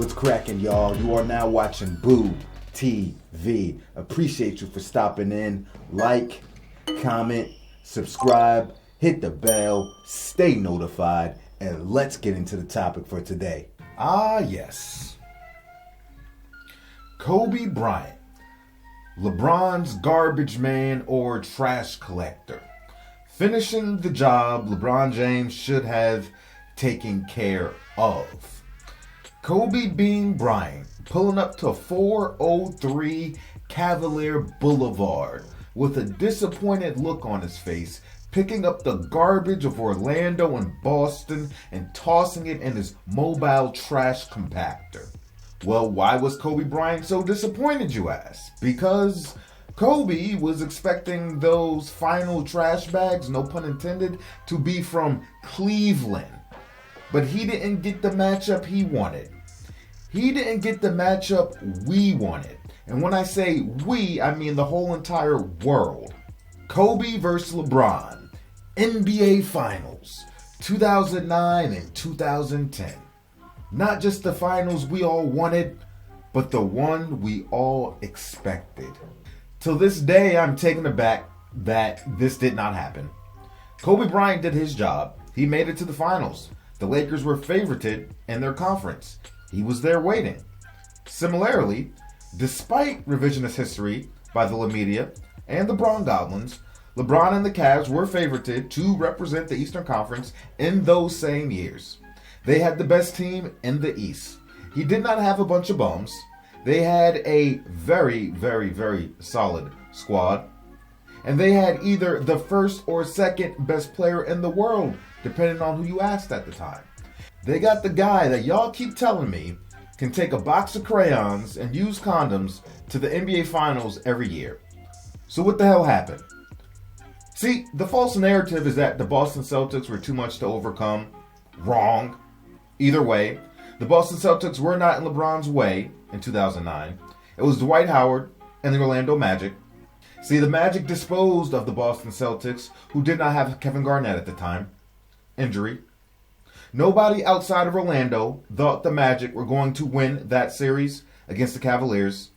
What's cracking, y'all? You are now watching Boo TV. Appreciate you for stopping in. Like, comment, subscribe, hit the bell, stay notified, and let's get into the topic for today. Ah, yes. Kobe Bryant, LeBron's garbage man or trash collector. Finishing the job LeBron James should have taken care of. Kobe Bean Bryant pulling up to 403 Cavalier Boulevard with a disappointed look on his face, picking up the garbage of Orlando and Boston and tossing it in his mobile trash compactor. Well, why was Kobe Bryant so disappointed, you ask? Because Kobe was expecting those final trash bags, no pun intended, to be from Cleveland. But he didn't get the matchup he wanted. He didn't get the matchup we wanted. And when I say we, I mean the whole entire world. Kobe versus LeBron, NBA Finals, 2009 and 2010. Not just the finals we all wanted, but the one we all expected. Till this day, I'm taken aback that this did not happen. Kobe Bryant did his job. He made it to the finals. The Lakers were favorited in their conference. He was there waiting. Similarly, despite revisionist history by the La Media and the Bron Goblins, LeBron and the Cavs were favorited to represent the Eastern Conference in those same years. They had the best team in the East. He did not have a bunch of bums. They had a very, very, very solid squad. And they had either the first or second best player in the world, depending on who you asked at the time. They got the guy that y'all keep telling me can take a box of crayons and use condoms to the NBA Finals every year. So what the hell happened? See, the false narrative is that the Boston Celtics were too much to overcome. Wrong. Either way, the Boston Celtics were not in LeBron's way in 2009. It was Dwight Howard and the Orlando Magic. See, the Magic disposed of the Boston Celtics, who did not have Kevin Garnett at the time. Injury. Nobody outside of Orlando thought the Magic were going to win that series against the Cavaliers,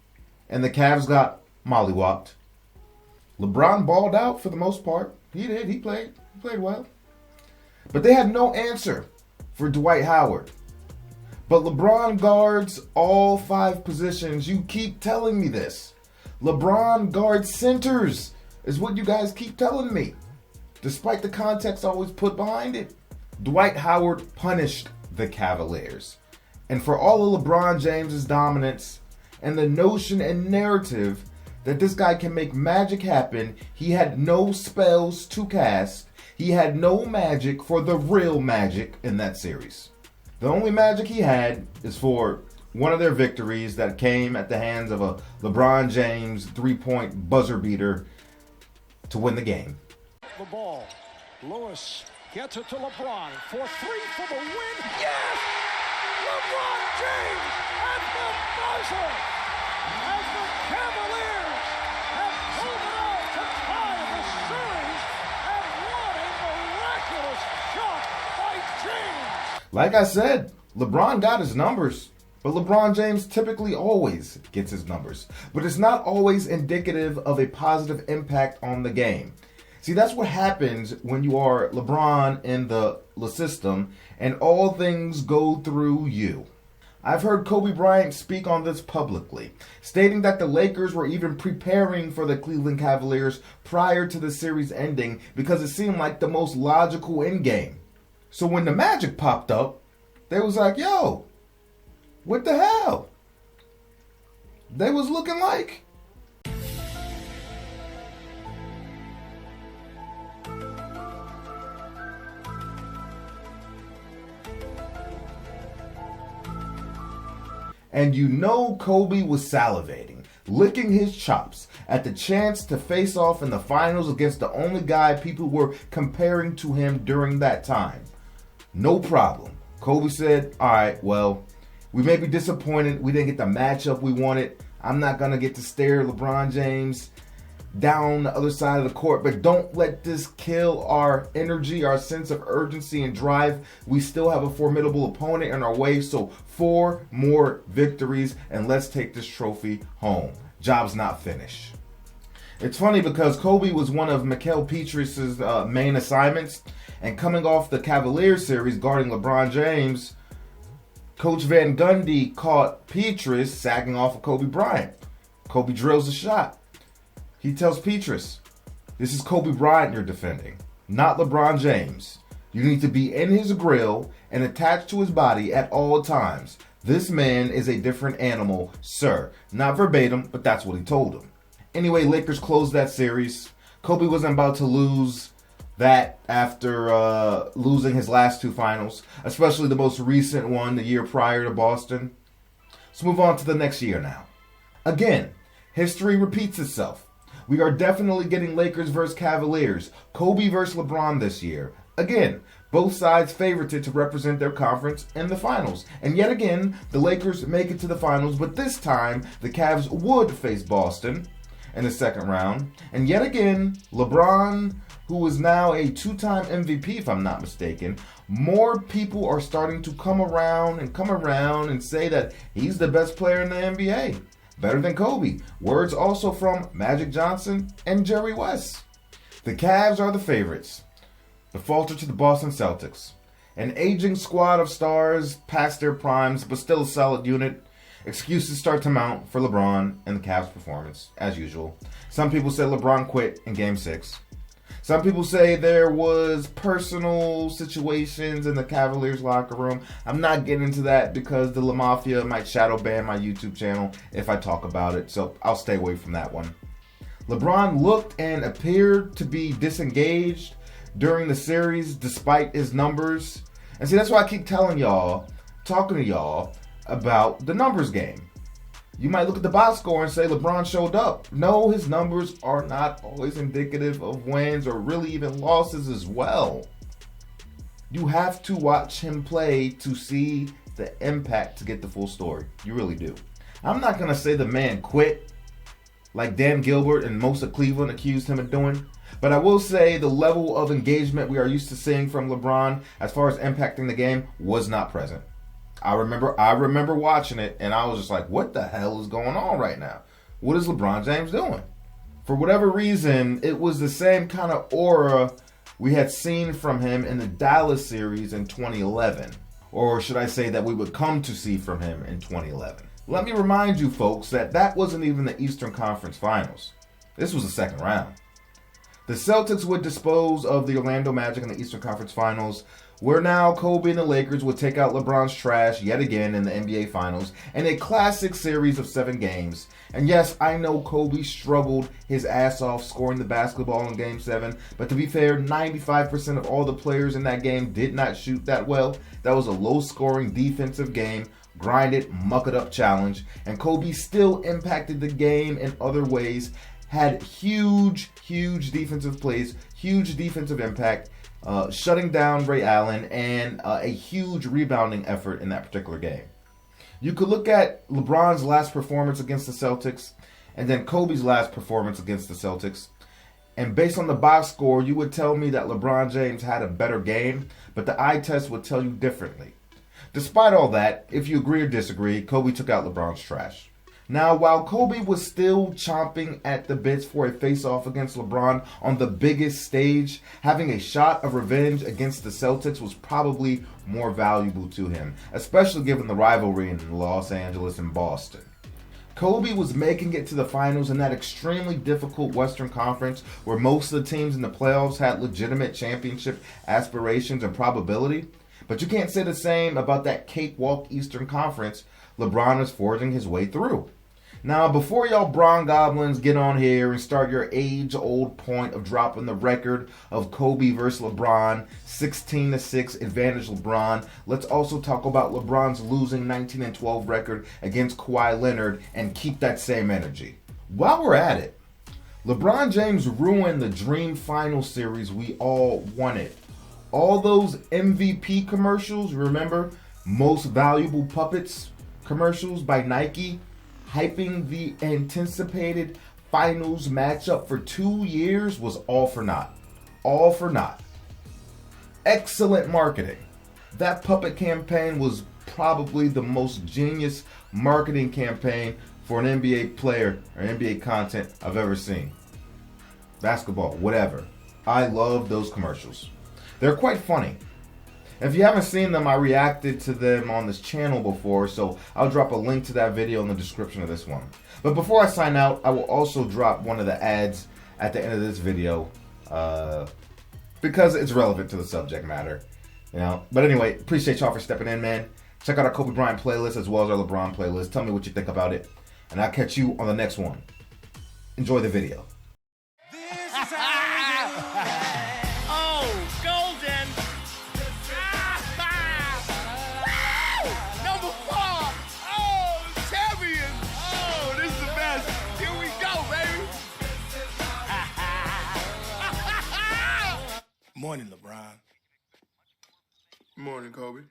and the Cavs got mollywopped. LeBron balled out for the most part. He did. He played well. But they had no answer for Dwight Howard. But LeBron guards all 5 positions. You keep telling me this. LeBron guards centers is what you guys keep telling me, despite the context always put behind it. Dwight Howard punished the Cavaliers. And for all of LeBron James's dominance and the notion and narrative that this guy can make magic happen, he had no spells to cast. He had no magic for the real magic in that series. The only magic he had is for one of their victories that came at the hands of a LeBron James 3-point buzzer beater to win the game. The ball. Lewis gets it to LeBron for 3 for the win. Yes! LeBron James at the buzzer as the Cavaliers have pulled it out to tie the series, and what a miraculous shot by James! Like I said, LeBron got his numbers, but LeBron James typically always gets his numbers. But it's not always indicative of a positive impact on the game. See, that's what happens when you are LeBron in the system and all things go through you. I've heard Kobe Bryant speak on this publicly, stating that the Lakers were even preparing for the Cleveland Cavaliers prior to the series ending because it seemed like the most logical end game. So when the Magic popped up, they was like, yo, what the hell? They was looking like. And you know Kobe was salivating, licking his chops at the chance to face off in the finals against the only guy people were comparing to him during that time. No problem. Kobe said, all right, well, we may be disappointed we didn't get the matchup we wanted. I'm not going to get to stare LeBron James down the other side of the court, but don't let this kill our energy, our sense of urgency and drive. We still have a formidable opponent in our way, so 4 more victories and let's take this trophy home. Job's not finished. It's funny because Kobe was one of Mikael Pietrus's main assignments, and coming off the Cavaliers series guarding LeBron James, Coach Van Gundy caught Pietrus sagging off of Kobe Bryant. Kobe drills a shot. He tells Pietrus, this is Kobe Bryant you're defending, not LeBron James. You need to be in his grill and attached to his body at all times. This man is a different animal, sir. Not verbatim, but that's what he told him. Anyway, Lakers closed that series. Kobe wasn't about to lose that after losing his last 2 finals, especially the most recent one the year prior to Boston. Let's move on to the next year now. Again, history repeats itself. We are definitely getting Lakers versus Cavaliers, Kobe versus LeBron this year. Again, both sides favorited to represent their conference in the finals. And yet again, the Lakers make it to the finals, but this time the Cavs would face Boston in the second round. And yet again, LeBron, who is now a 2-time MVP if I'm not mistaken, more people are starting to come around and say that he's the best player in the NBA. Better than Kobe. Words also from Magic Johnson and Jerry West. The Cavs are the favorites, but falter to the Boston Celtics. An aging squad of stars past their primes, but still a solid unit. Excuses start to mount for LeBron and the Cavs' performance, as usual. Some people say LeBron quit in Game 6. Some people say there was personal situations in the Cavaliers locker room. I'm not getting into that because the La Mafia might shadow ban my YouTube channel if I talk about it, so I'll stay away from that one. LeBron looked and appeared to be disengaged during the series despite his numbers. And see, that's why I keep telling y'all, talking to y'all about the numbers game. You might look at the box score and say LeBron showed up. No, his numbers are not always indicative of wins or really even losses as well. You have to watch him play to see the impact to get the full story. You really do. I'm not going to say the man quit like Dan Gilbert and most of Cleveland accused him of doing. But I will say the level of engagement we are used to seeing from LeBron as far as impacting the game was not present. I remember watching it, and I was just like, what the hell is going on right now? What is LeBron James doing? For whatever reason, it was the same kind of aura we had seen from him in the Dallas series in 2011. Or should I say that we would come to see from him in 2011. Let me remind you folks that wasn't even the Eastern Conference Finals. This was the second round. The Celtics would dispose of the Orlando Magic in the Eastern Conference Finals, where now Kobe and the Lakers would take out LeBron's trash yet again in the NBA Finals in a classic series of 7 games. And yes, I know Kobe struggled his ass off scoring the basketball in Game 7, but to be fair, 95% of all the players in that game did not shoot that well. That was a low-scoring defensive game, grinded, muck-it-up challenge, and Kobe still impacted the game in other ways, had huge defensive plays, huge defensive impact, shutting down Ray Allen, and a huge rebounding effort in that particular game. You could look at LeBron's last performance against the Celtics and then Kobe's last performance against the Celtics. And based on the box score, you would tell me that LeBron James had a better game, but the eye test would tell you differently. Despite all that, if you agree or disagree, Kobe took out LeBron's trash. Now, while Kobe was still chomping at the bits for a face-off against LeBron on the biggest stage, having a shot of revenge against the Celtics was probably more valuable to him, especially given the rivalry in Los Angeles and Boston. Kobe was making it to the finals in that extremely difficult Western Conference where most of the teams in the playoffs had legitimate championship aspirations and probability. But you can't say the same about that cakewalk Eastern Conference LeBron is forging his way through. Now, before y'all Bron Goblins get on here and start your age-old point of dropping the record of Kobe versus LeBron, 16-6 advantage LeBron, let's also talk about LeBron's losing 19-12 record against Kawhi Leonard and keep that same energy. While we're at it, LeBron James ruined the dream final series we all wanted. All those MVP commercials, remember, most valuable puppets commercials by Nike, hyping the anticipated finals matchup for 2 years was all for naught. All for naught. Excellent marketing. That puppet campaign was probably the most genius marketing campaign for an NBA player or NBA content I've ever seen. Basketball, whatever. I love those commercials. They're quite funny. If you haven't seen them, I reacted to them on this channel before, so I'll drop a link to that video in the description of this one. But before I sign out, I will also drop one of the ads at the end of this video, because it's relevant to the subject matter, you know. But anyway, appreciate y'all for stepping in, man. Check out our Kobe Bryant playlist as well as our LeBron playlist. Tell me what you think about it, and I'll catch you on the next one. Enjoy the video. Oh, golden! Number 4! Oh, champion! Oh, this is the best! Here we go, baby! Morning, LeBron. Morning, Kobe.